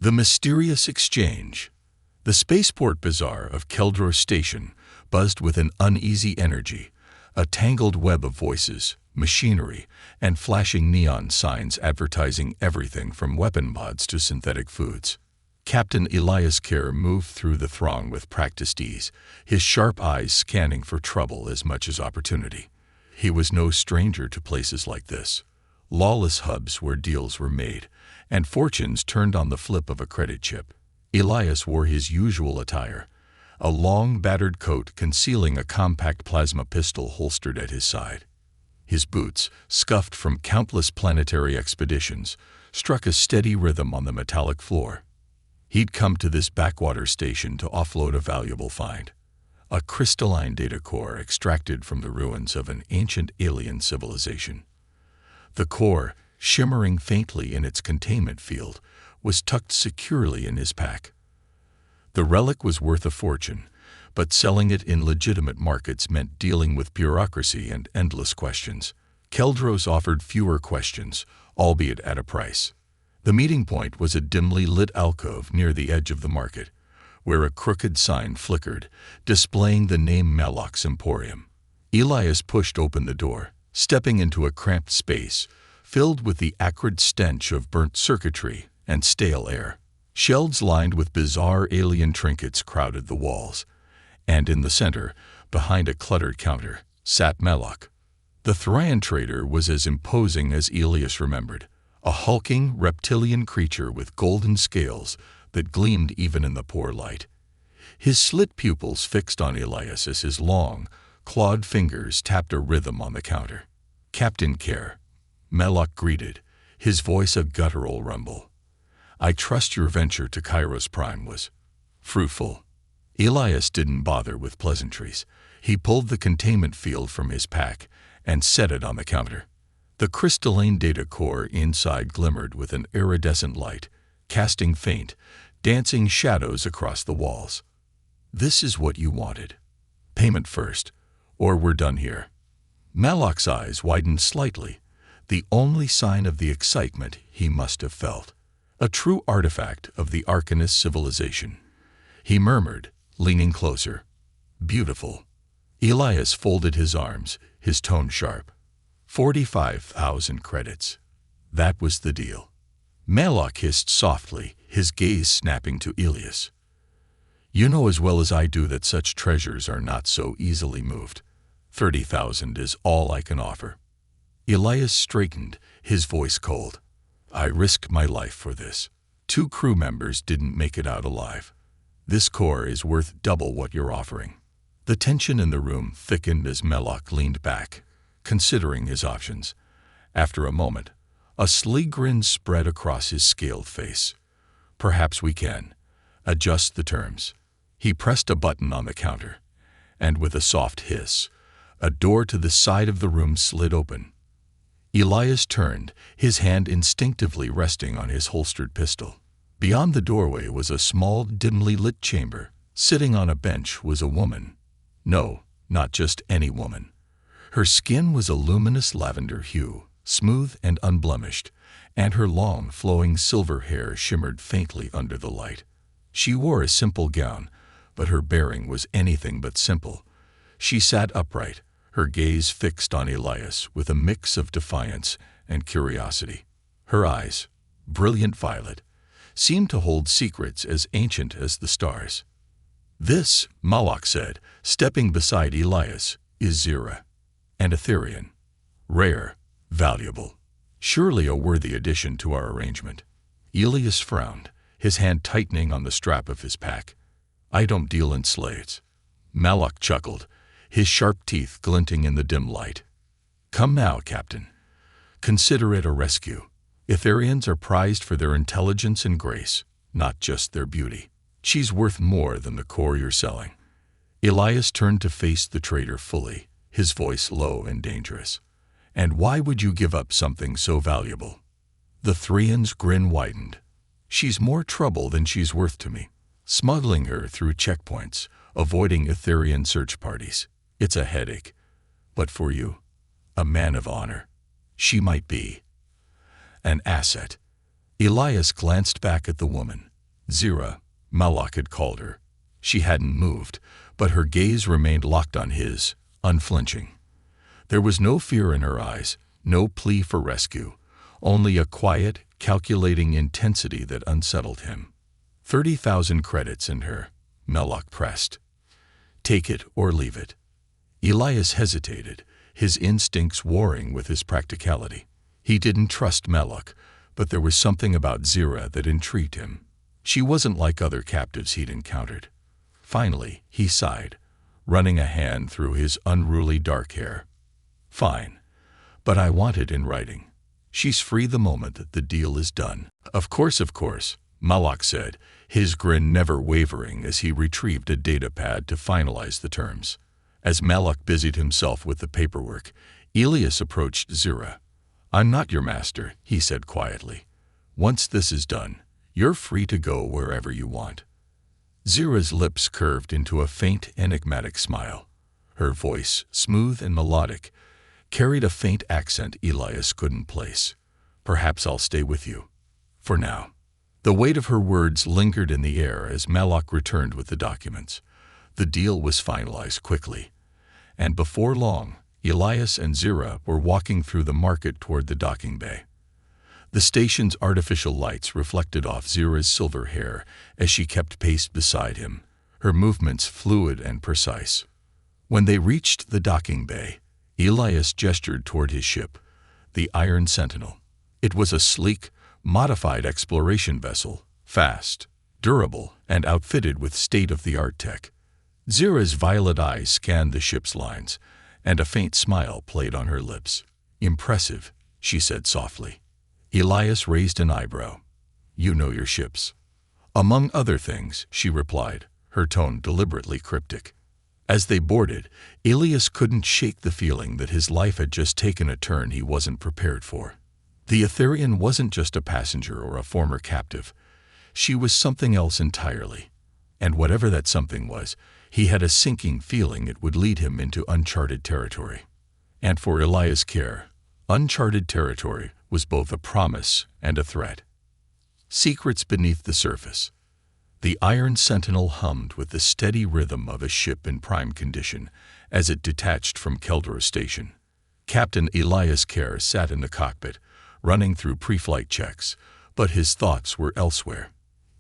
The Mysterious Exchange. The spaceport bazaar of Keldor Station buzzed with an uneasy energy, a tangled web of voices, machinery, and flashing neon signs advertising everything from weapon mods to synthetic foods. Captain Elias Kerr moved through the throng with practiced ease, his sharp eyes scanning for trouble as much as opportunity. He was no stranger to places like this, lawless hubs where deals were made, and fortunes turned on the flip of a credit chip. Elias wore his usual attire, a long, battered coat concealing a compact plasma pistol holstered at his side. His boots, scuffed from countless planetary expeditions, struck a steady rhythm on the metallic floor. He'd come to this backwater station to offload a valuable find, a crystalline data core extracted from the ruins of an ancient alien civilization. The core, shimmering faintly in its containment field, was tucked securely in his pack. The relic was worth a fortune, but selling it in legitimate markets meant dealing with bureaucracy and endless questions. Keldros offered fewer questions, albeit at a price. The meeting point was a dimly lit alcove near the edge of the market, where a crooked sign flickered, displaying the name Malok's Emporium. Elias pushed open the door, stepping into a cramped space, filled with the acrid stench of burnt circuitry and stale air. Shelves lined with bizarre alien trinkets crowded the walls, and in the center, behind a cluttered counter, sat Malok. The Thrayan trader was as imposing as Elias remembered, a hulking, reptilian creature with golden scales that gleamed even in the poor light. His slit pupils fixed on Elias as his long, clawed fingers tapped a rhythm on the counter. "Captain Kerr," Malok greeted, his voice a guttural rumble. "I trust your venture to Kairos Prime was fruitful." Elias didn't bother with pleasantries. He pulled the containment field from his pack and set it on the counter. The crystalline data core inside glimmered with an iridescent light, casting faint, dancing shadows across the walls. "This is what you wanted. Payment first, or we're done here." Malok's eyes widened slightly, the only sign of the excitement he must have felt. A true artifact of the Arcanist civilization. He murmured, leaning closer, "Beautiful." Elias folded his arms, his tone sharp. 45,000 credits. That was the deal. Malok hissed softly, his gaze snapping to Elias. "You know as well as I do that such treasures are not so easily moved. 30,000 is all I can offer." Elias straightened, his voice cold. "I risked my life for this. 2 crew members didn't make it out alive. This core is worth double what you're offering." The tension in the room thickened as Malok leaned back, considering his options. After a moment, a sly grin spread across his scaled face. "Perhaps we can adjust the terms." He pressed a button on the counter, and with a soft hiss, a door to the side of the room slid open. Elias turned, his hand instinctively resting on his holstered pistol. Beyond the doorway was a small, dimly lit chamber. Sitting on a bench was a woman. No, not just any woman. Her skin was a luminous lavender hue, smooth and unblemished, and her long, flowing silver hair shimmered faintly under the light. She wore a simple gown, but her bearing was anything but simple. She sat upright, her gaze fixed on Elias with a mix of defiance and curiosity. Her eyes, brilliant violet, seemed to hold secrets as ancient as the stars. "This," Malok said, stepping beside Elias, "is Zira, an Etherian. Rare, valuable. Surely a worthy addition to our arrangement." Elias frowned, his hand tightening on the strap of his pack. "I don't deal in slaves." Malok chuckled, his sharp teeth glinting in the dim light. "Come now, Captain. Consider it a rescue. Etherians are prized for their intelligence and grace, not just their beauty. She's worth more than the core you're selling." Elias turned to face the trader fully, his voice low and dangerous. "And why would you give up something so valuable?" The Thrayan's grin widened. "She's more trouble than she's worth to me. Smuggling her through checkpoints, avoiding Etherian search parties. It's a headache. But for you, a man of honor, she might be an asset." Elias glanced back at the woman, Zira, Malak had called her. She hadn't moved, but her gaze remained locked on his, unflinching. There was no fear in her eyes, no plea for rescue, only a quiet, calculating intensity that unsettled him. 30,000 credits in her, Malak pressed. Take it or leave it. Elias hesitated, his instincts warring with his practicality. He didn't trust Malak, but there was something about Zira that intrigued him. She wasn't like other captives he'd encountered. Finally, he sighed, running a hand through his unruly dark hair. Fine, but I want it in writing. She's free the moment that the deal is done. Of course, Malak said, his grin never wavering as he retrieved a data pad to finalize the terms. As Malak busied himself with the paperwork, Elias approached Zira. I'm not your master, he said quietly. Once this is done, you're free to go wherever you want. Zira's lips curved into a faint, enigmatic smile. Her voice, smooth and melodic, carried a faint accent Elias couldn't place. Perhaps I'll stay with you. For now. The weight of her words lingered in the air as Malak returned with the documents. The deal was finalized quickly. And before long, Elias and Zira were walking through the market toward the docking bay. The station's artificial lights reflected off Zira's silver hair as she kept pace beside him, her movements fluid and precise. When they reached the docking bay, Elias gestured toward his ship, the Iron Sentinel. It was a sleek, modified exploration vessel, fast, durable, and outfitted with state-of-the-art tech. Zira's violet eyes scanned the ship's lines, and a faint smile played on her lips. Impressive, she said softly. Elias raised an eyebrow. You know your ships. Among other things, she replied, her tone deliberately cryptic. As they boarded, Elias couldn't shake the feeling that his life had just taken a turn he wasn't prepared for. The Etherian wasn't just a passenger or a former captive. She was something else entirely. And whatever that something was, he had a sinking feeling it would lead him into uncharted territory. And for Elias Kerr, uncharted territory was both a promise and a threat. Secrets beneath the surface. The Iron Sentinel hummed with the steady rhythm of a ship in prime condition as it detached from Keldor Station. Captain Elias Kerr sat in the cockpit, running through pre-flight checks, but his thoughts were elsewhere.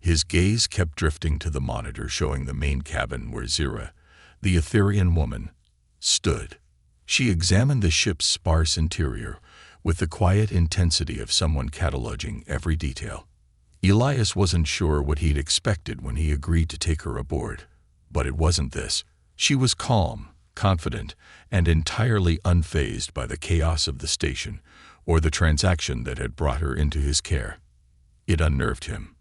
His gaze kept drifting to the monitor showing the main cabin where Zira, the Etherian woman, stood. She examined the ship's sparse interior with the quiet intensity of someone cataloging every detail. Elias wasn't sure what he'd expected when he agreed to take her aboard, but it wasn't this. She was calm, confident, and entirely unfazed by the chaos of the station or the transaction that had brought her into his care. It unnerved him.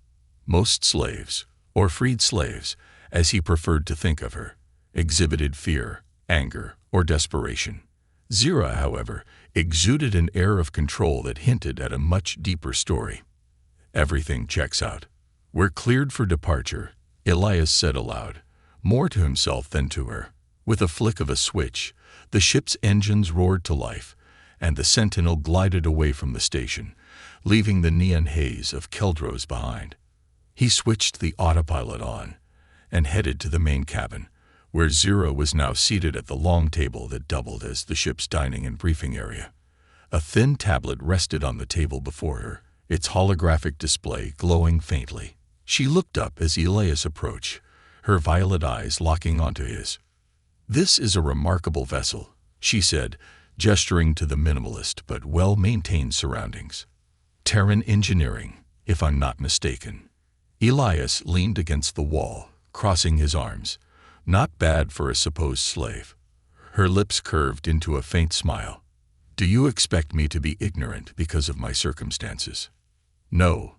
Most slaves, or freed slaves, as he preferred to think of her, exhibited fear, anger, or desperation. Zira, however, exuded an air of control that hinted at a much deeper story. Everything checks out. We're cleared for departure, Elias said aloud, more to himself than to her. With a flick of a switch, the ship's engines roared to life, and the Sentinel glided away from the station, leaving the neon haze of Keldros behind. He switched the autopilot on and headed to the main cabin, where Zira was now seated at the long table that doubled as the ship's dining and briefing area. A thin tablet rested on the table before her, its holographic display glowing faintly. She looked up as Elias approached, her violet eyes locking onto his. This is a remarkable vessel, she said, gesturing to the minimalist but well-maintained surroundings. Terran engineering, if I'm not mistaken. Elias leaned against the wall, crossing his arms. Not bad for a supposed slave. Her lips curved into a faint smile. Do you expect me to be ignorant because of my circumstances? No,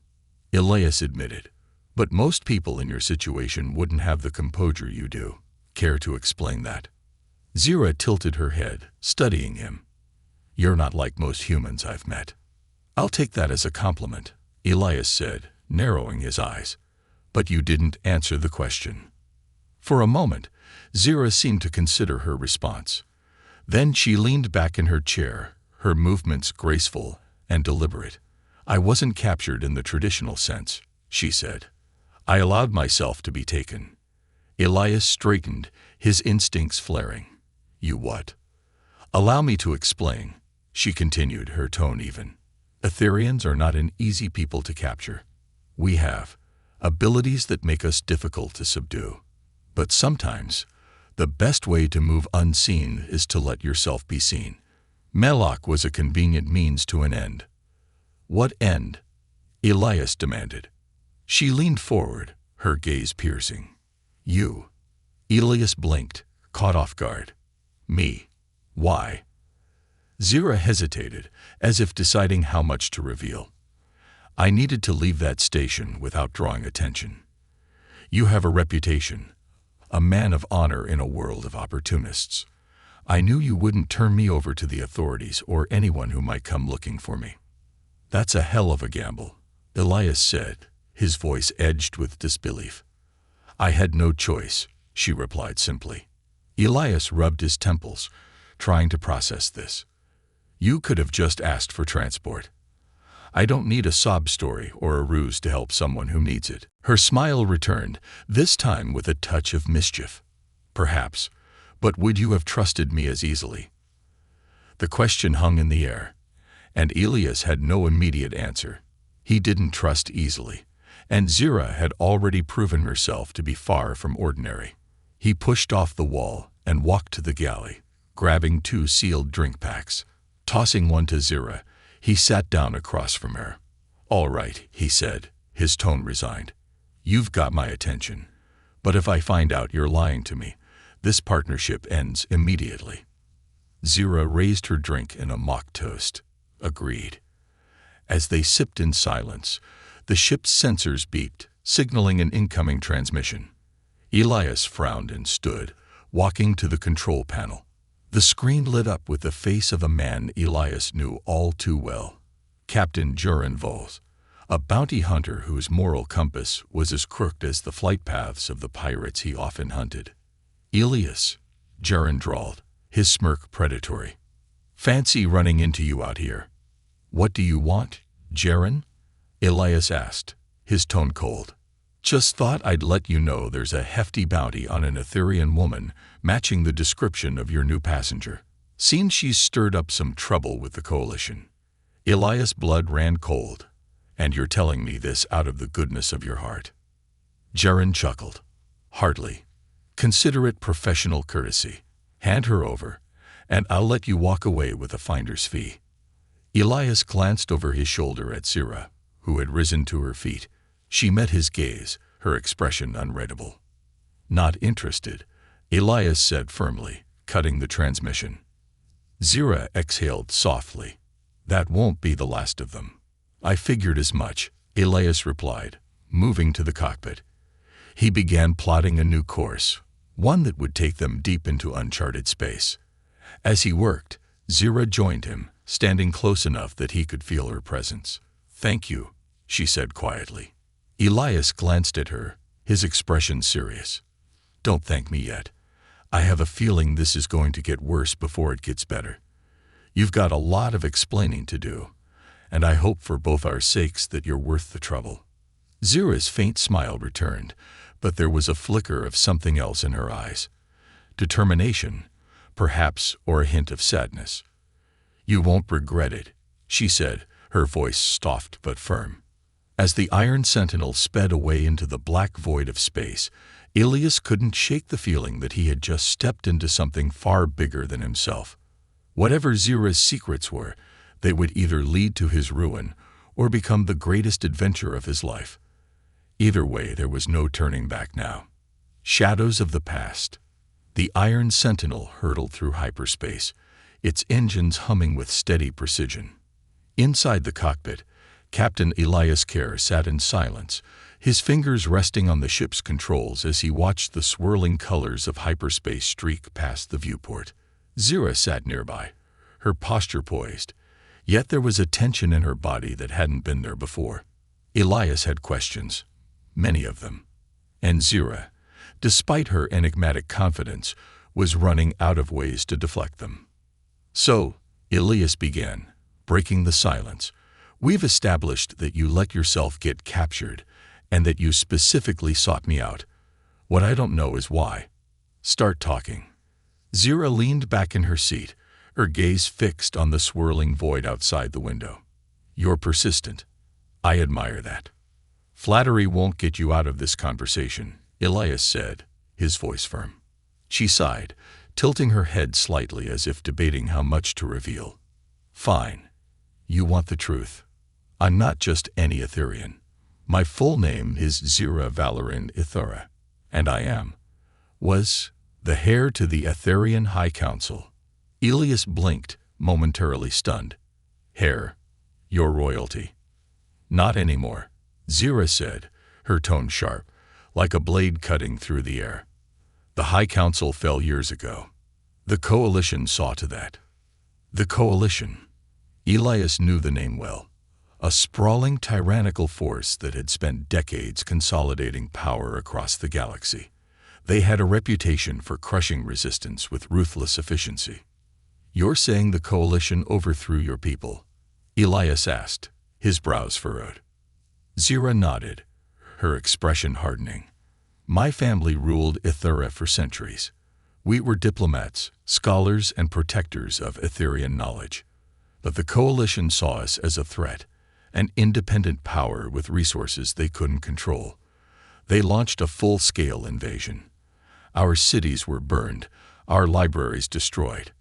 Elias admitted, but most people in your situation wouldn't have the composure you do. Care to explain that? Zira tilted her head, studying him. You're not like most humans I've met. I'll take that as a compliment, Elias said, narrowing his eyes. But you didn't answer the question. For a moment, Zira seemed to consider her response. Then she leaned back in her chair, her movements graceful and deliberate. I wasn't captured in the traditional sense, she said. I allowed myself to be taken. Elias straightened, his instincts flaring. You what? Allow me to explain, she continued, her tone even. Etherians are not an easy people to capture. We have abilities that make us difficult to subdue. But sometimes, the best way to move unseen is to let yourself be seen. Melloc was a convenient means to an end. What end? Elias demanded. She leaned forward, her gaze piercing. You. Elias blinked, caught off guard. Me. Why? Zira hesitated, as if deciding how much to reveal. I needed to leave that station without drawing attention. You have a reputation, a man of honor in a world of opportunists. I knew you wouldn't turn me over to the authorities or anyone who might come looking for me. That's a hell of a gamble, Elias said, his voice edged with disbelief. I had no choice, she replied simply. Elias rubbed his temples, trying to process this. You could have just asked for transport. I don't need a sob story or a ruse to help someone who needs it. Her smile returned, this time with a touch of mischief. Perhaps, but would you have trusted me as easily? The question hung in the air, and Elias had no immediate answer. He didn't trust easily, and Zira had already proven herself to be far from ordinary. He pushed off the wall and walked to the galley, grabbing 2 sealed drink packs. Tossing one to Zira, he sat down across from her. All right, he said, his tone resigned. You've got my attention, but if I find out you're lying to me, this partnership ends immediately. Zira raised her drink in a mock toast. Agreed. As they sipped in silence, the ship's sensors beeped, signaling an incoming transmission. Elias frowned and stood, walking to the control panel. The screen lit up with the face of a man Elias knew all too well. Captain Jurin Vols, a bounty hunter whose moral compass was as crooked as the flight paths of the pirates he often hunted. Elias, Jurin drawled, his smirk predatory. Fancy running into you out here. What do you want, Jurin? Elias asked, his tone cold. Just thought I'd let you know there's a hefty bounty on an Etherian woman matching the description of your new passenger. Seems she's stirred up some trouble with the coalition. Elias' blood ran cold. And you're telling me this out of the goodness of your heart. Jurin chuckled. Hardly. Consider it professional courtesy. Hand her over, and I'll let you walk away with a finder's fee. Elias glanced over his shoulder at Zira, who had risen to her feet. She met his gaze, her expression unreadable. Not interested, Elias said firmly, cutting the transmission. Zira exhaled softly. That won't be the last of them. I figured as much, Elias replied, moving to the cockpit. He began plotting a new course, one that would take them deep into uncharted space. As he worked, Zira joined him, standing close enough that he could feel her presence. Thank you, she said quietly. Elias glanced at her, his expression serious. Don't thank me yet. I have a feeling this is going to get worse before it gets better. You've got a lot of explaining to do, and I hope for both our sakes that you're worth the trouble. Zira's faint smile returned, but there was a flicker of something else in her eyes. Determination, perhaps, or a hint of sadness. You won't regret it, she said, her voice soft but firm. As the Iron Sentinel sped away into the black void of space, Elias couldn't shake the feeling that he had just stepped into something far bigger than himself. Whatever Zira's secrets were, they would either lead to his ruin or become the greatest adventure of his life. Either way, there was no turning back now. Shadows of the past. The Iron Sentinel hurtled through hyperspace, its engines humming with steady precision. Inside the cockpit, Captain Elias Kerr sat in silence, his fingers resting on the ship's controls as he watched the swirling colors of hyperspace streak past the viewport. Zira sat nearby, her posture poised, yet there was a tension in her body that hadn't been there before. Elias had questions, many of them, and Zira, despite her enigmatic confidence, was running out of ways to deflect them. So, Elias began, breaking the silence. We've established that you let yourself get captured, and that you specifically sought me out. What I don't know is why. Start talking." Zira leaned back in her seat, her gaze fixed on the swirling void outside the window. "You're persistent. I admire that." "Flattery won't get you out of this conversation," Elias said, his voice firm. She sighed, tilting her head slightly as if debating how much to reveal. "Fine. You want the truth. I'm not just any Etherian. My full name is Zira Valorin Ithura, and I was the heir to the Etherian High Council." Elias blinked, momentarily stunned. "Heir? Your royalty?" "Not anymore," Zira said, her tone sharp, like a blade cutting through the air. "The High Council fell years ago. The Coalition saw to that." The Coalition. Elias knew the name well. A sprawling, tyrannical force that had spent decades consolidating power across the galaxy. They had a reputation for crushing resistance with ruthless efficiency. "You're saying the Coalition overthrew your people?" Elias asked, his brows furrowed. Zira nodded, her expression hardening. "My family ruled Ithura for centuries. We were diplomats, scholars, and protectors of Etherian knowledge. But the Coalition saw us as a threat, an independent power with resources they couldn't control. They launched a full-scale invasion. Our cities were burned, our libraries destroyed.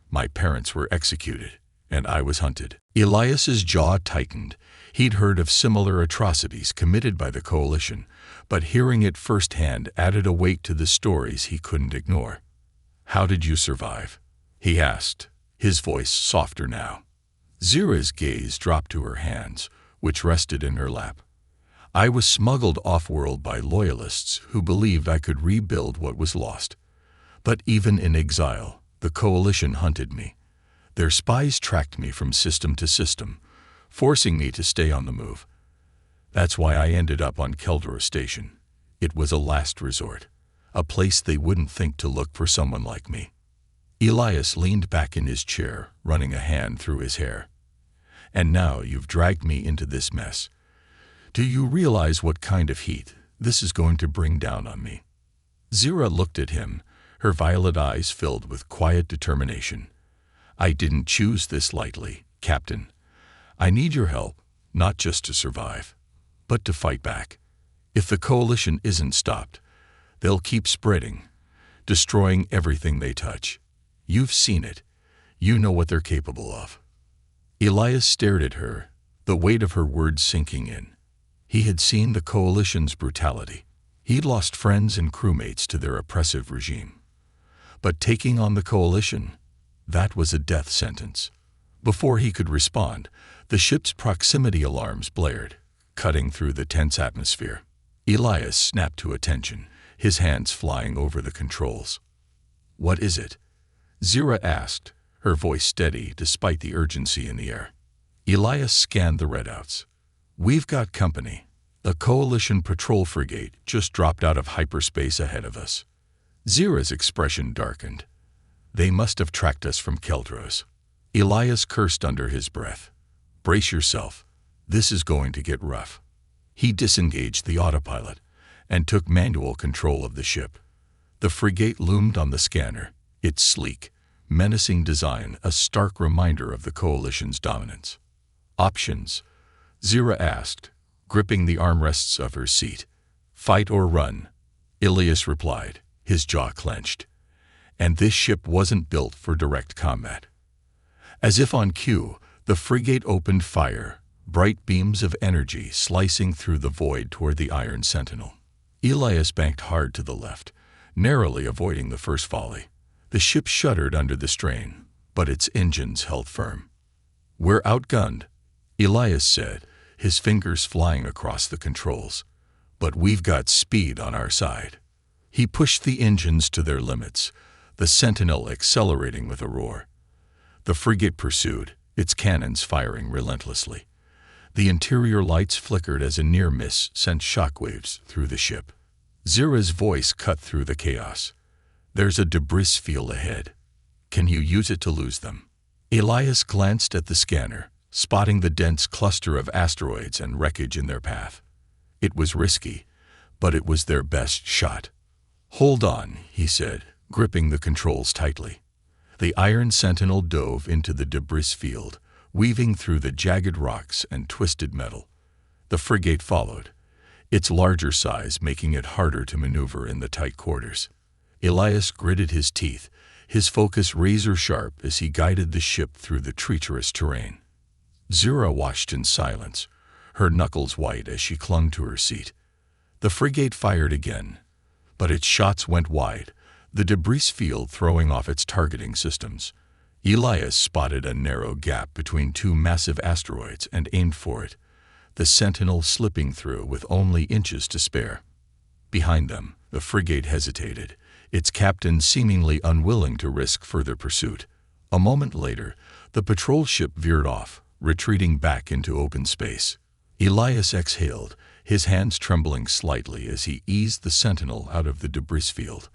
My parents were executed, and I was hunted." Elias's jaw tightened. He'd heard of similar atrocities committed by the Coalition, but hearing it firsthand added a weight to the stories he couldn't ignore. "How did you survive?" he asked, his voice softer now. Zira's gaze dropped to her hands, which rested in her lap. "I was smuggled off-world by loyalists who believed I could rebuild what was lost. But even in exile, the Coalition hunted me. Their spies tracked me from system to system, forcing me to stay on the move. That's why I ended up on Keldor Station. It was a last resort, a place they wouldn't think to look for someone like me." Elias leaned back in his chair, running a hand through his hair. "And now you've dragged me into this mess. Do you realize what kind of heat this is going to bring down on me?" Zira looked at him, her violet eyes filled with quiet determination. "I didn't choose this lightly, Captain. I need your help, not just to survive, but to fight back. If the Coalition isn't stopped, they'll keep spreading, destroying everything they touch. You've seen it. You know what they're capable of." Elias stared at her, the weight of her words sinking in. He had seen the Coalition's brutality. He'd lost friends and crewmates to their oppressive regime. But taking on the Coalition, that was a death sentence. Before he could respond, the ship's proximity alarms blared, cutting through the tense atmosphere. Elias snapped to attention, his hands flying over the controls. "What is it?" Zira asked, her voice steady despite the urgency in the air. Elias scanned the readouts. "We've got company. A Coalition patrol frigate just dropped out of hyperspace ahead of us." Zira's expression darkened. "They must have tracked us from Keldros." Elias cursed under his breath. "Brace yourself. This is going to get rough." He disengaged the autopilot and took manual control of the ship. The frigate loomed on the scanner, its sleek, menacing design a stark reminder of the Coalition's dominance. "Options?" Zira asked, gripping the armrests of her seat. "Fight or run," Elias replied, his jaw clenched. And this ship wasn't built for direct combat. As if on cue, the frigate opened fire, bright beams of energy slicing through the void toward the Iron Sentinel. Elias banked hard to the left, narrowly avoiding the first volley. The ship shuddered under the strain, but its engines held firm. "We're outgunned," Elias said, his fingers flying across the controls. "But we've got speed on our side." He pushed the engines to their limits, the Sentinel accelerating with a roar. The frigate pursued, its cannons firing relentlessly. The interior lights flickered as a near miss sent shockwaves through the ship. Zira's voice cut through the chaos. "There's a debris field ahead. Can you use it to lose them?" Elias glanced at the scanner, spotting the dense cluster of asteroids and wreckage in their path. It was risky, but it was their best shot. "Hold on," he said, gripping the controls tightly. The Iron Sentinel dove into the debris field, weaving through the jagged rocks and twisted metal. The frigate followed, its larger size making it harder to maneuver in the tight quarters. Elias gritted his teeth, his focus razor-sharp as he guided the ship through the treacherous terrain. Zura watched in silence, her knuckles white as she clung to her seat. The frigate fired again, but its shots went wide, the debris field throwing off its targeting systems. Elias spotted a narrow gap between two massive asteroids and aimed for it, the Sentinel slipping through with only inches to spare. Behind them, the frigate hesitated, its captain seemingly unwilling to risk further pursuit. A moment later, the patrol ship veered off, retreating back into open space. Elias exhaled, his hands trembling slightly as he eased the Sentinel out of the debris field.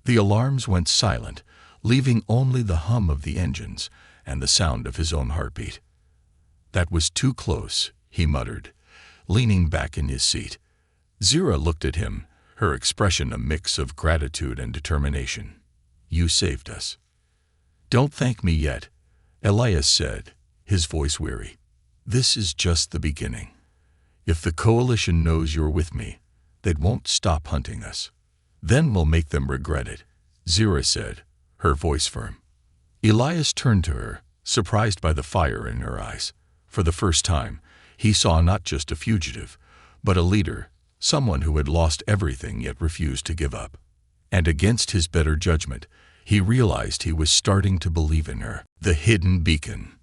The alarms went silent, leaving only the hum of the engines and the sound of his own heartbeat. "That was too close," he muttered, leaning back in his seat. Zira looked at him, her expression a mix of gratitude and determination. "You saved us." "Don't thank me yet," Elias said, his voice weary. "This is just the beginning. If the Coalition knows you're with me, they won't stop hunting us. Then we'll make them regret it," Zira said, her voice firm. Elias turned to her, surprised by the fire in her eyes. For the first time, he saw not just a fugitive, but a leader, someone who had lost everything yet refused to give up. And against his better judgment, he realized he was starting to believe in her. The hidden beacon.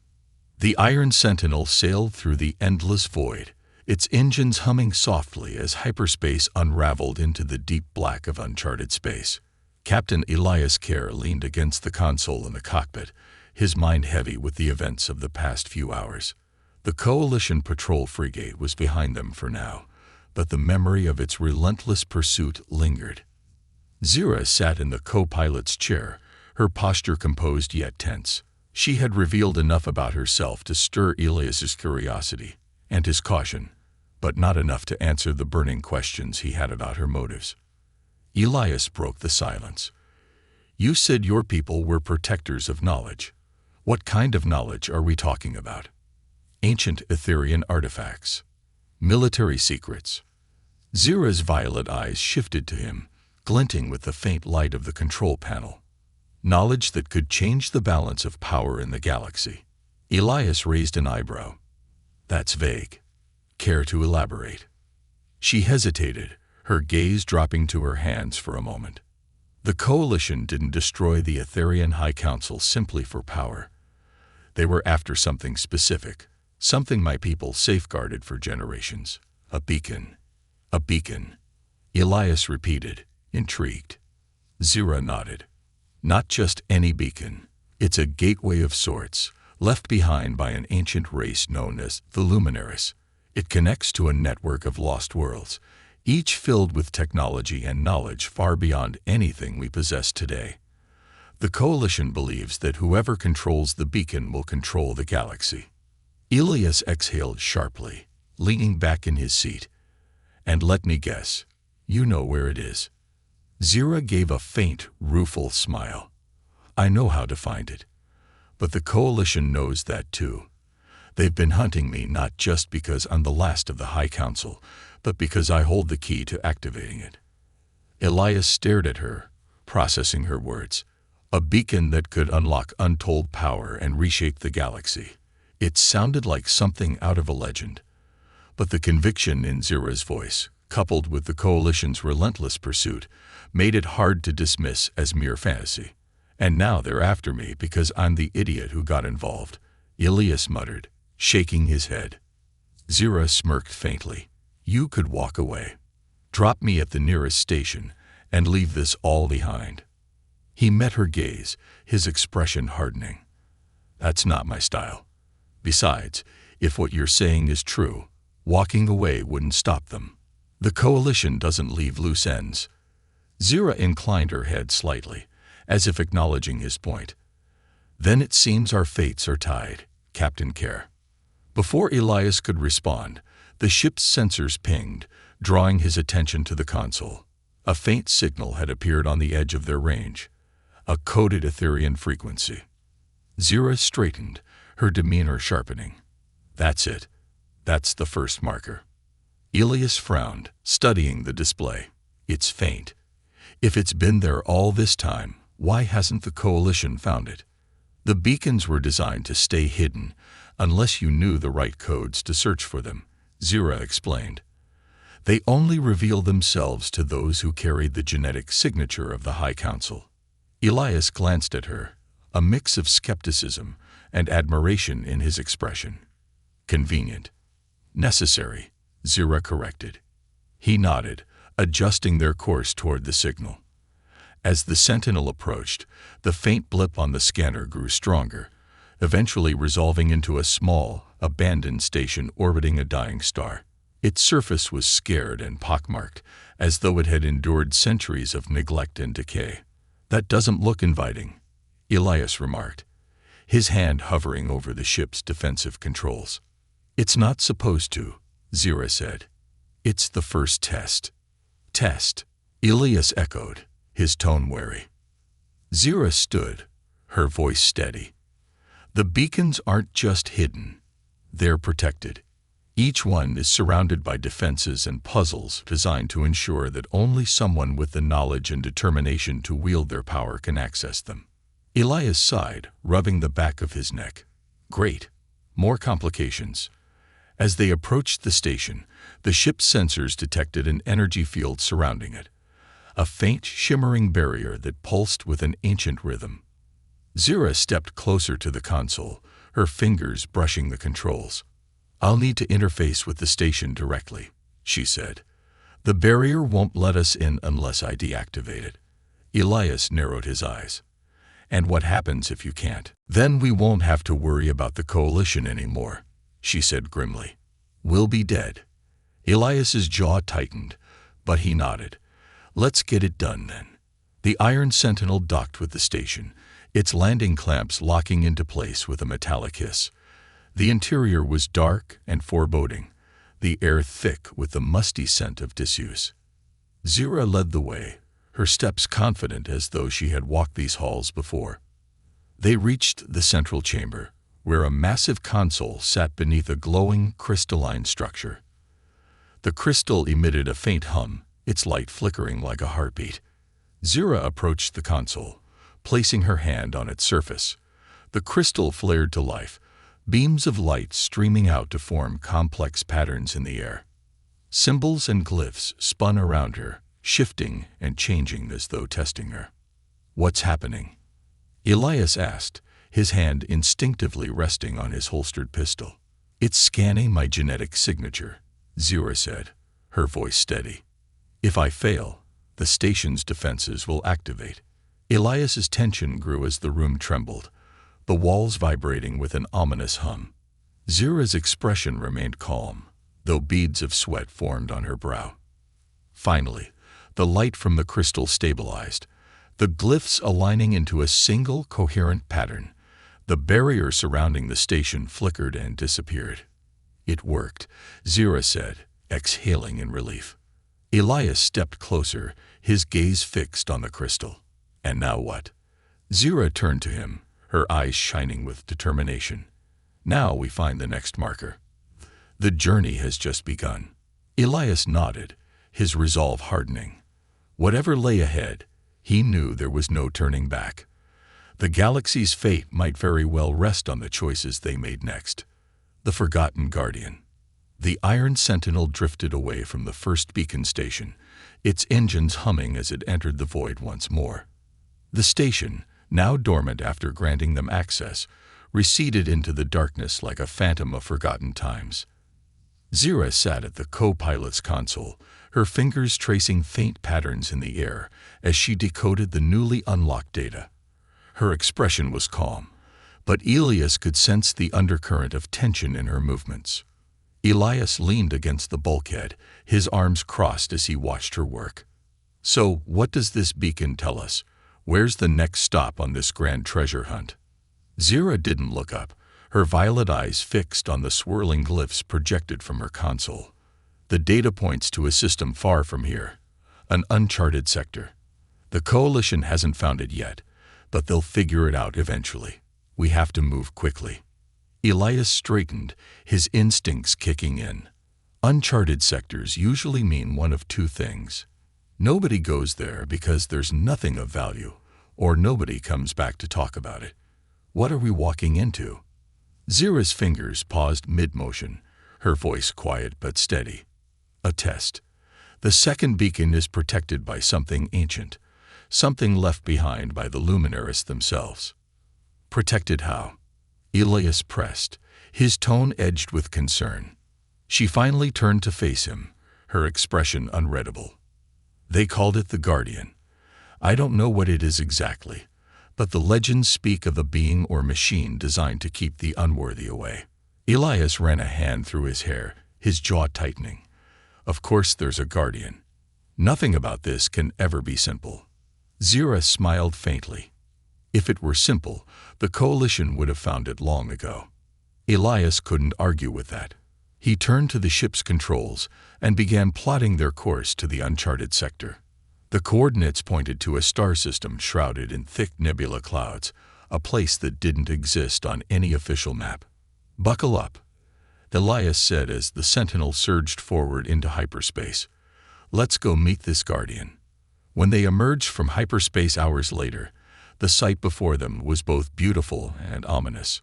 The Iron Sentinel sailed through the endless void, its engines humming softly as hyperspace unraveled into the deep black of uncharted space. Captain Elias Kerr leaned against the console in the cockpit, his mind heavy with the events of the past few hours. The Coalition patrol frigate was behind them for now, but the memory of its relentless pursuit lingered. Zira sat in the co-pilot's chair, her posture composed yet tense. She had revealed enough about herself to stir Elias's curiosity and his caution, but not enough to answer the burning questions he had about her motives. Elias broke the silence. "You said your people were protectors of knowledge. What kind of knowledge are we talking about? Ancient Etherian artifacts? Military secrets?" Zira's violet eyes shifted to him, glinting with the faint light of the control panel. "Knowledge that could change the balance of power in the galaxy." Elias raised an eyebrow. "That's vague. Care to elaborate?" She hesitated, her gaze dropping to her hands for a moment. The Coalition didn't destroy the Etherian High Council simply for power. They were after something specific, something my people safeguarded for generations. A beacon. A beacon. Elias repeated, intrigued. Zira nodded. "Not just any beacon. It's a gateway of sorts, left behind by an ancient race known as the Luminaris. It connects to a network of lost worlds, each filled with technology and knowledge far beyond anything we possess today. The Coalition believes that whoever controls the beacon will control the galaxy." Elias exhaled sharply, leaning back in his seat. "And let me guess, you know where it is." Zira gave a faint, rueful smile. "I know how to find it. But the Coalition knows that too. They've been hunting me not just because I'm the last of the High Council, but because I hold the key to activating it." Elias stared at her, processing her words. A beacon that could unlock untold power and reshape the galaxy. It sounded like something out of a legend. But the conviction in Zira's voice, coupled with the Coalition's relentless pursuit, made it hard to dismiss as mere fantasy. "And now they're after me because I'm the idiot who got involved," Elias muttered, shaking his head. Zira smirked faintly. "You could walk away. Drop me at the nearest station and leave this all behind." He met her gaze, his expression hardening. "That's not my style. Besides, if what you're saying is true, walking away wouldn't stop them. The Coalition doesn't leave loose ends." Zira inclined her head slightly, as if acknowledging his point. "Then it seems our fates are tied, Captain Kerr." Before Elias could respond, the ship's sensors pinged, drawing his attention to the console. A faint signal had appeared on the edge of their range, a coded Etherian frequency. Zira straightened, her demeanor sharpening. That's it. That's the first marker. Elias frowned, studying the display. It's faint. If it's been there all this time, why hasn't the Coalition found it? The beacons were designed to stay hidden, unless you knew the right codes to search for them, Zira explained. They only reveal themselves to those who carry the genetic signature of the High Council. Elias glanced at her, a mix of skepticism and admiration in his expression. Convenient. Necessary, Zira corrected. He nodded, adjusting their course toward the signal. As the Sentinel approached, the faint blip on the scanner grew stronger, eventually resolving into a small, abandoned station orbiting a dying star. Its surface was scarred and pockmarked, as though it had endured centuries of neglect and decay. That doesn't look inviting, Elias remarked, his hand hovering over the ship's defensive controls. It's not supposed to, Zira said. It's the first test. Test, Elias echoed, his tone wary. Zira stood, her voice steady. The beacons aren't just hidden. They're protected. Each one is surrounded by defenses and puzzles designed to ensure that only someone with the knowledge and determination to wield their power can access them. Elias sighed, rubbing the back of his neck. Great. More complications. As they approached the station, the ship's sensors detected an energy field surrounding it, a faint, shimmering barrier that pulsed with an ancient rhythm. Zira stepped closer to the console, her fingers brushing the controls. I'll need to interface with the station directly, she said. The barrier won't let us in unless I deactivate it. Elias narrowed his eyes. And what happens if you can't? Then we won't have to worry about the Coalition anymore, she said grimly. We'll be dead. Elias's jaw tightened, but he nodded. Let's get it done then. The Iron Sentinel docked with the station, its landing clamps locking into place with a metallic hiss. The interior was dark and foreboding, the air thick with the musty scent of disuse. Zira led the way, her steps confident as though she had walked these halls before. They reached the central chamber, where a massive console sat beneath a glowing, crystalline structure. The crystal emitted a faint hum, its light flickering like a heartbeat. Zira approached the console, placing her hand on its surface. The crystal flared to life, beams of light streaming out to form complex patterns in the air. Symbols and glyphs spun around her, shifting and changing as though testing her. What's happening? Elias asked, his hand instinctively resting on his holstered pistol. It's scanning my genetic signature, Zira said, her voice steady. If I fail, the station's defenses will activate. Elias's tension grew as the room trembled, the walls vibrating with an ominous hum. Zira's expression remained calm, though beads of sweat formed on her brow. Finally, the light from the crystal stabilized, the glyphs aligning into a single coherent pattern. The barrier surrounding the station flickered and disappeared. It worked, Zira said, exhaling in relief. Elias stepped closer, his gaze fixed on the crystal. And now what? Zira turned to him, her eyes shining with determination. Now we find the next marker. The journey has just begun. Elias nodded, his resolve hardening. Whatever lay ahead, he knew there was no turning back. The galaxy's fate might very well rest on the choices they made next. The Forgotten Guardian. The Iron Sentinel drifted away from the first beacon station, its engines humming as it entered the void once more. The station, now dormant after granting them access, receded into the darkness like a phantom of forgotten times. Zira sat at the co-pilot's console, her fingers tracing faint patterns in the air as she decoded the newly unlocked data. Her expression was calm, but Elias could sense the undercurrent of tension in her movements. Elias leaned against the bulkhead, his arms crossed as he watched her work. So, what does this beacon tell us? Where's the next stop on this grand treasure hunt? Zira didn't look up, her violet eyes fixed on the swirling glyphs projected from her console. The data points to a system far from here, an uncharted sector. The coalition hasn't found it yet, but they'll figure it out eventually. We have to move quickly. Elias straightened, his instincts kicking in. Uncharted sectors usually mean one of two things. Nobody goes there because there's nothing of value, or nobody comes back to talk about it. What are we walking into? Zira's fingers paused mid-motion, her voice quiet but steady. A test. The second beacon is protected by something ancient, something left behind by the luminaries themselves. Protected how? Elias pressed, his tone edged with concern. She finally turned to face him, her expression unreadable. They called it the Guardian. I don't know what it is exactly, but the legends speak of a being or machine designed to keep the unworthy away. Elias ran a hand through his hair, his jaw tightening. Of course there's a Guardian. Nothing about this can ever be simple. Zira smiled faintly. If it were simple, the coalition would have found it long ago. Elias couldn't argue with that. He turned to the ship's controls and began plotting their course to the uncharted sector. The coordinates pointed to a star system shrouded in thick nebula clouds, a place that didn't exist on any official map. "Buckle up," Elias said as the Sentinel surged forward into hyperspace. "Let's go meet this Guardian." When they emerged from hyperspace hours later, the sight before them was both beautiful and ominous.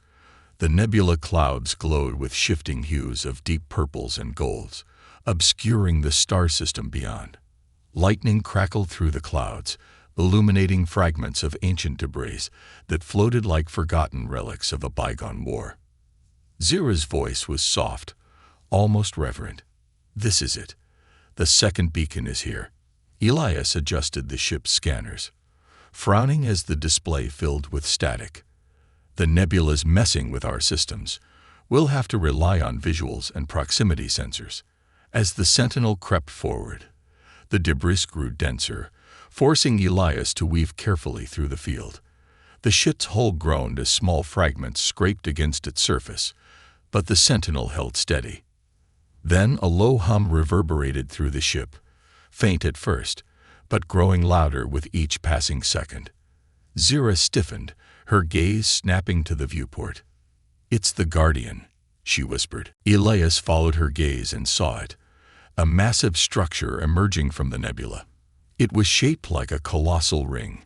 The nebula clouds glowed with shifting hues of deep purples and golds, obscuring the star system beyond. Lightning crackled through the clouds, illuminating fragments of ancient debris that floated like forgotten relics of a bygone war. Zira's voice was soft, almost reverent. "This is it. The second beacon is here." Elias adjusted the ship's scanners, frowning as the display filled with static. "The nebula's messing with our systems. We'll have to rely on visuals and proximity sensors." As the Sentinel crept forward, the debris grew denser, forcing Elias to weave carefully through the field. The ship's hull groaned as small fragments scraped against its surface, but the Sentinel held steady. Then a low hum reverberated through the ship, faint at first, but growing louder with each passing second. Zira stiffened, her gaze snapping to the viewport. "It's the Guardian," she whispered. Elias followed her gaze and saw it, a massive structure emerging from the nebula. It was shaped like a colossal ring,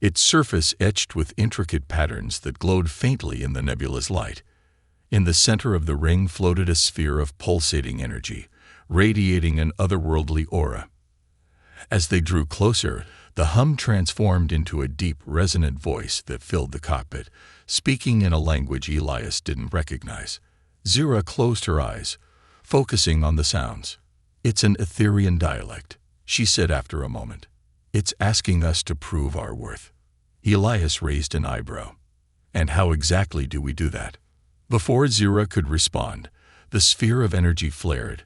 its surface etched with intricate patterns that glowed faintly in the nebula's light. In the center of the ring floated a sphere of pulsating energy, radiating an otherworldly aura. As they drew closer, the hum transformed into a deep, resonant voice that filled the cockpit, speaking in a language Elias didn't recognize. Zira closed her eyes, focusing on the sounds. "It's an Etherian dialect," she said after a moment. "It's asking us to prove our worth." Elias raised an eyebrow. "And how exactly do we do that?" Before Zira could respond, the sphere of energy flared,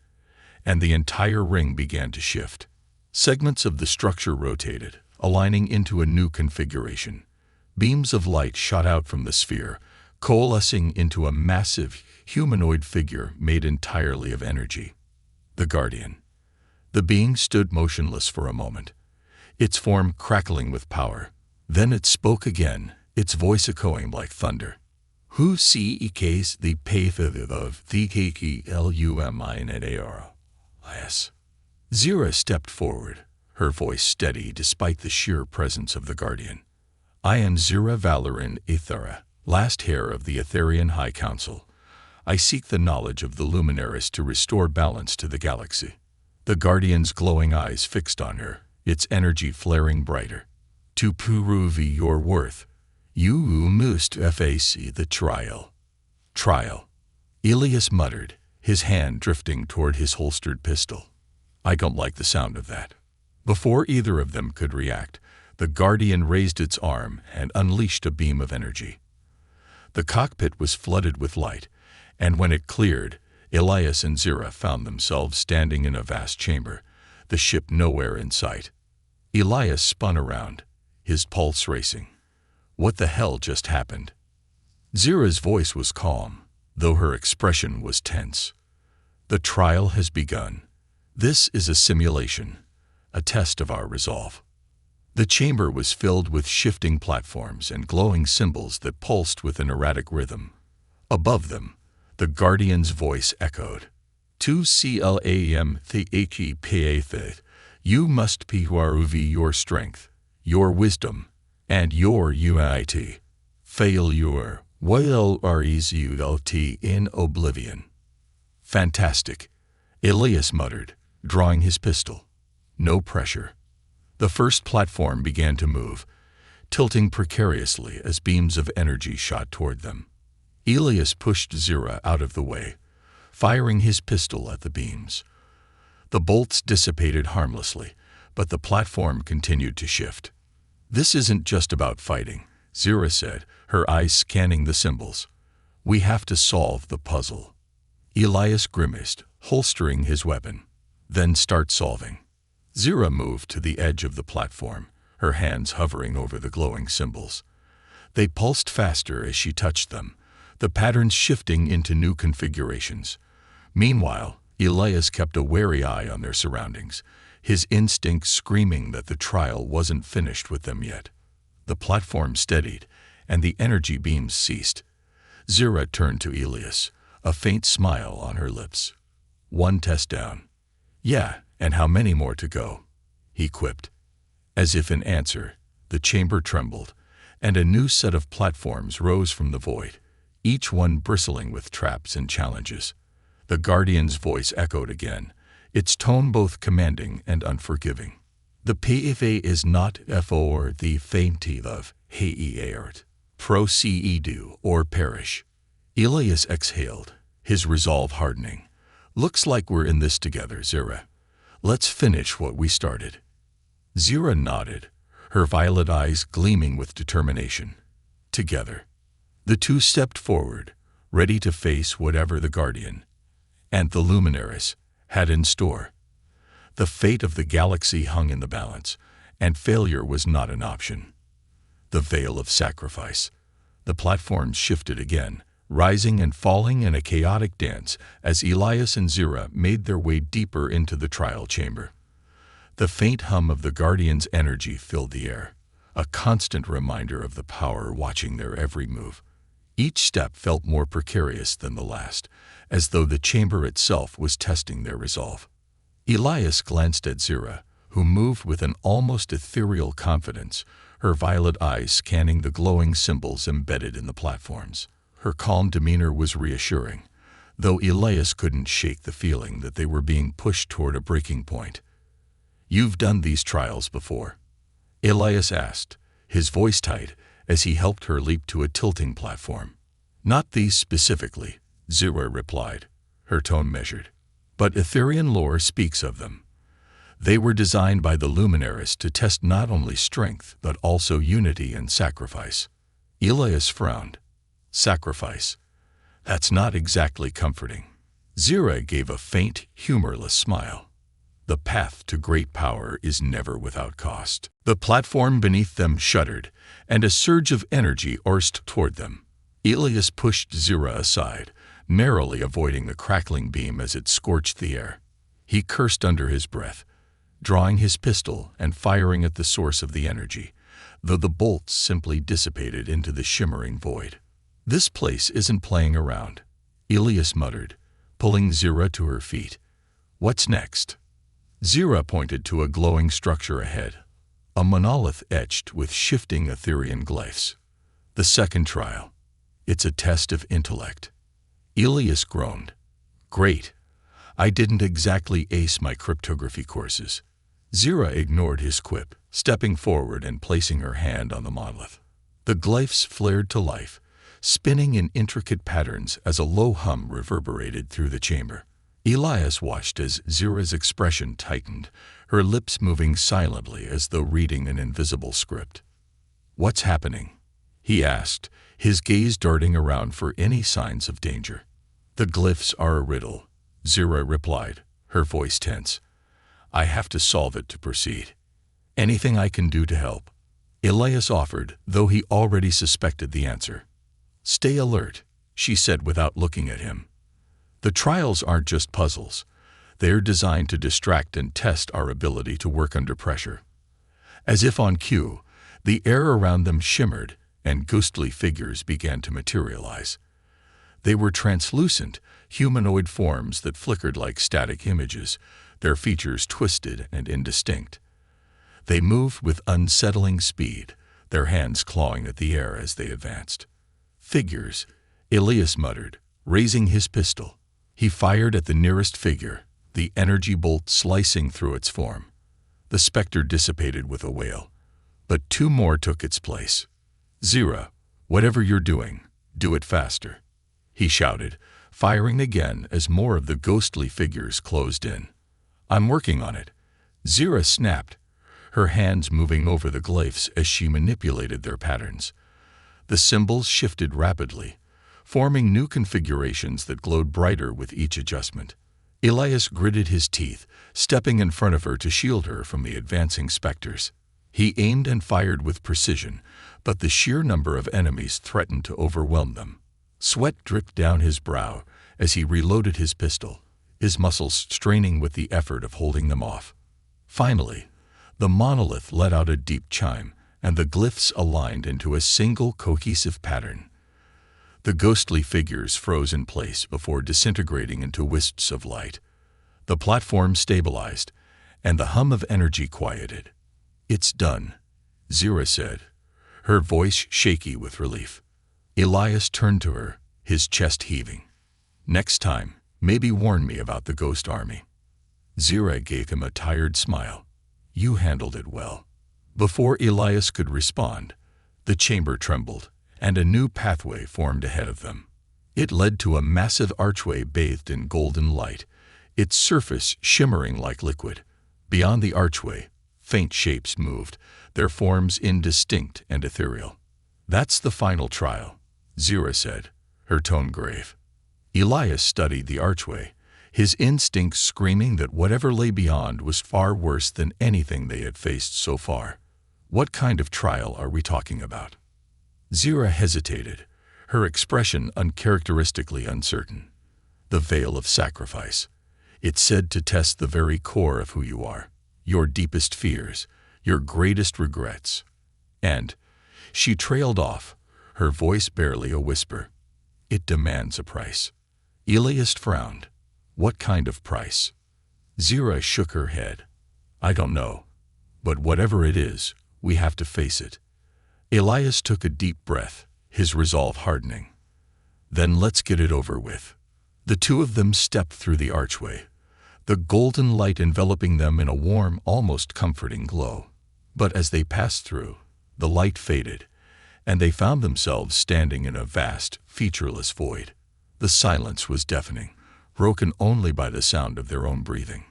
and the entire ring began to shift. Segments of the structure rotated, aligning into a new configuration. Beams of light shot out from the sphere, coalescing into a massive, humanoid figure made entirely of energy. The Guardian. The being stood motionless for a moment, its form crackling with power. Then it spoke again, its voice echoing like thunder. "Who seeks the path of the Luminaris?" Zira stepped forward, her voice steady despite the sheer presence of the Guardian. "I am Zira Valorin Ethera, last heir of the Etherian High Council. I seek the knowledge of the Luminaris to restore balance to the galaxy." The Guardian's glowing eyes fixed on her, its energy flaring brighter. "To prove your worth, you must face the trial." "Trial," Elias muttered, his hand drifting toward his holstered pistol. "I don't like the sound of that." Before either of them could react, the Guardian raised its arm and unleashed a beam of energy. The cockpit was flooded with light, and when it cleared, Elias and Zira found themselves standing in a vast chamber, the ship nowhere in sight. Elias spun around, his pulse racing. What the hell just happened? Zira's voice was calm, though her expression was tense. "The trial has begun. This is a simulation, a test of our resolve. The chamber was filled with shifting platforms and glowing symbols that pulsed with an erratic rhythm. Above them, the guardian's voice echoed. Tu clam thepath, you must prove your strength, your wisdom, and your unity. Failure will result in oblivion. Fantastic, Elias muttered, drawing his pistol. No pressure. The first platform began to move, tilting precariously as beams of energy shot toward them. Elias pushed Zira out of the way, firing his pistol at the beams. The bolts dissipated harmlessly, but the platform continued to shift. This isn't just about fighting, Zira said, her eyes scanning the symbols. We have to solve the puzzle. Elias grimaced, holstering his weapon. Then start solving. Zira moved to the edge of the platform, her hands hovering over the glowing symbols. They pulsed faster as she touched them, the patterns shifting into new configurations. Meanwhile, Elias kept a wary eye on their surroundings, his instincts screaming that the trial wasn't finished with them yet. The platform steadied, and the energy beams ceased. Zira turned to Elias, a faint smile on her lips. One test down. Yeah, and how many more to go? He quipped. As if in answer, the chamber trembled, and a new set of platforms rose from the void, each one bristling with traps and challenges. The guardian's voice echoed again, its tone both commanding and unforgiving. The PFA is not for the faint of heart. Proceed or perish. Elias exhaled, his resolve hardening. Looks like we're in this together, Zira. Let's finish what we started. Zira nodded, her violet eyes gleaming with determination. Together. The two stepped forward, ready to face whatever the Guardian and the Luminaries had in store. The fate of the galaxy hung in the balance, and failure was not an option. The veil of sacrifice. The platforms shifted again, rising and falling in a chaotic dance as Elias and Zira made their way deeper into the trial chamber. The faint hum of the Guardian's energy filled the air, a constant reminder of the power watching their every move. Each step felt more precarious than the last, as though the chamber itself was testing their resolve. Elias glanced at Zira, who moved with an almost ethereal confidence, her violet eyes scanning the glowing symbols embedded in the platforms. Her calm demeanor was reassuring, though Elias couldn't shake the feeling that they were being pushed toward a breaking point. You've done these trials before? Elias asked, his voice tight as he helped her leap to a tilting platform. Not these specifically, Zira replied, her tone measured. But Etherian lore speaks of them. They were designed by the Luminaries to test not only strength, but also unity and sacrifice. Elias frowned. Sacrifice. That's not exactly comforting. Zira gave a faint, humorless smile. The path to great power is never without cost. The platform beneath them shuddered, and a surge of energy coursed toward them. Elias pushed Zira aside, narrowly avoiding the crackling beam as it scorched the air. He cursed under his breath, drawing his pistol and firing at the source of the energy, though the bolts simply dissipated into the shimmering void. This place isn't playing around, Elias muttered, pulling Zira to her feet. What's next? Zira pointed to a glowing structure ahead, a monolith etched with shifting Etherian glyphs. The second trial. It's a test of intellect. Elias groaned. Great. I didn't exactly ace my cryptography courses. Zira ignored his quip, stepping forward and placing her hand on the monolith. The glyphs flared to life, spinning in intricate patterns as a low hum reverberated through the chamber. Elias watched as Zira's expression tightened, her lips moving silently as though reading an invisible script. What's happening? He asked, his gaze darting around for any signs of danger. The glyphs are a riddle, Zira replied, her voice tense. I have to solve it to proceed. Anything I can do to help? Elias offered, though he already suspected the answer. Stay alert, she said without looking at him. The trials aren't just puzzles. They are designed to distract and test our ability to work under pressure. As if on cue, the air around them shimmered, and ghostly figures began to materialize. They were translucent, humanoid forms that flickered like static images, their features twisted and indistinct. They moved with unsettling speed, their hands clawing at the air as they advanced. "Figures," Elias muttered, raising his pistol. He fired at the nearest figure, the energy bolt slicing through its form. The specter dissipated with a wail, but two more took its place. "Zira, whatever you're doing, do it faster," he shouted, firing again as more of the ghostly figures closed in. "I'm working on it," Zira snapped, her hands moving over the glyphs as she manipulated their patterns. The symbols shifted rapidly, forming new configurations that glowed brighter with each adjustment. Elias gritted his teeth, stepping in front of her to shield her from the advancing specters. He aimed and fired with precision, but the sheer number of enemies threatened to overwhelm them. Sweat dripped down his brow as he reloaded his pistol, his muscles straining with the effort of holding them off. Finally, the monolith let out a deep chime, and the glyphs aligned into a single cohesive pattern. The ghostly figures froze in place before disintegrating into wisps of light. The platform stabilized, and the hum of energy quieted. "It's done," Zira said, her voice shaky with relief. Elias turned to her, his chest heaving. "Next time, maybe warn me about the ghost army." Zira gave him a tired smile. "You handled it well." Before Elias could respond, the chamber trembled, and a new pathway formed ahead of them. It led to a massive archway bathed in golden light, its surface shimmering like liquid. Beyond the archway, faint shapes moved, their forms indistinct and ethereal. "That's the final trial," Zira said, her tone grave. Elias studied the archway, his instincts screaming that whatever lay beyond was far worse than anything they had faced so far. "What kind of trial are we talking about?" Zira hesitated, her expression uncharacteristically uncertain. "The veil of sacrifice. It's said to test the very core of who you are, your deepest fears, your greatest regrets." And she trailed off, her voice barely a whisper. "It demands a price." Elias frowned. "What kind of price?" Zira shook her head. "I don't know. But whatever it is, we have to face it." Elias took a deep breath, his resolve hardening. "Then let's get it over with." The two of them stepped through the archway, the golden light enveloping them in a warm, almost comforting glow. But as they passed through, the light faded, and they found themselves standing in a vast, featureless void. The silence was deafening, broken only by the sound of their own breathing.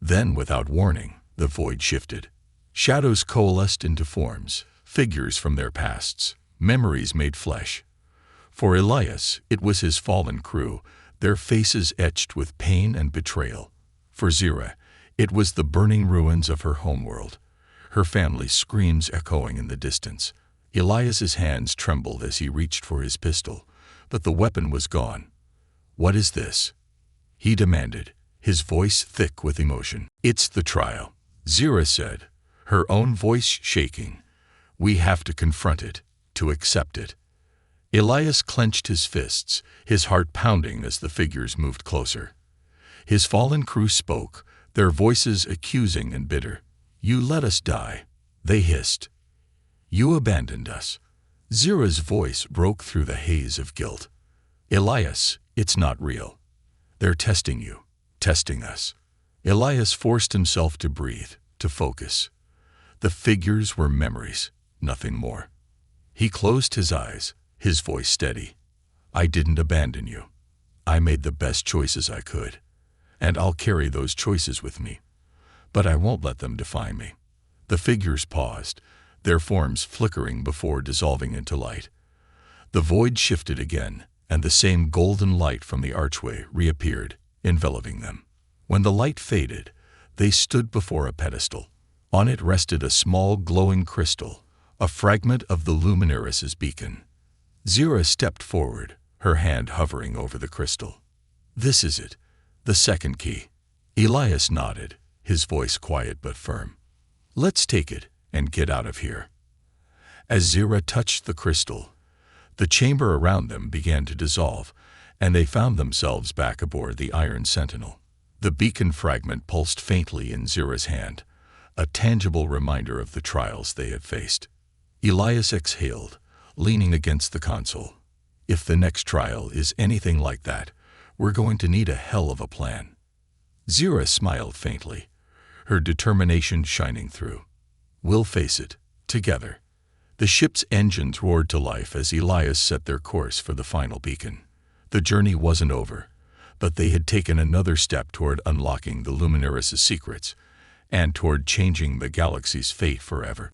Then, without warning, the void shifted. Shadows coalesced into forms, figures from their pasts, memories made flesh. For Elias, it was his fallen crew, their faces etched with pain and betrayal. For Zira, it was the burning ruins of her homeworld, her family's screams echoing in the distance. Elias's hands trembled as he reached for his pistol, but the weapon was gone. "What is this?" he demanded, his voice thick with emotion. "It's the trial," Zira said, her own voice shaking. "We have to confront it, to accept it." Elias clenched his fists, his heart pounding as the figures moved closer. His fallen crew spoke, their voices accusing and bitter. "You let us die," they hissed. "You abandoned us." Zira's voice broke through the haze of guilt. "Elias, it's not real. They're testing you, testing us." Elias forced himself to breathe, to focus. The figures were memories, nothing more. He closed his eyes, his voice steady. "I didn't abandon you. I made the best choices I could, and I'll carry those choices with me. But I won't let them define me." The figures paused, their forms flickering before dissolving into light. The void shifted again, and the same golden light from the archway reappeared, enveloping them. When the light faded, they stood before a pedestal. On it rested a small glowing crystal, a fragment of the Luminaris's beacon. Zira stepped forward, her hand hovering over the crystal. "This is it, the second key." Elias nodded, his voice quiet but firm. "Let's take it and get out of here." As Zira touched the crystal, the chamber around them began to dissolve, and they found themselves back aboard the Iron Sentinel. The beacon fragment pulsed faintly in Zira's hand, a tangible reminder of the trials they had faced. Elias exhaled, leaning against the console. "If the next trial is anything like that, we're going to need a hell of a plan." Zira smiled faintly, her determination shining through. "We'll face it, together." The ship's engines roared to life as Elias set their course for the final beacon. The journey wasn't over, but they had taken another step toward unlocking the Luminaris' secrets and toward changing the galaxy's fate forever.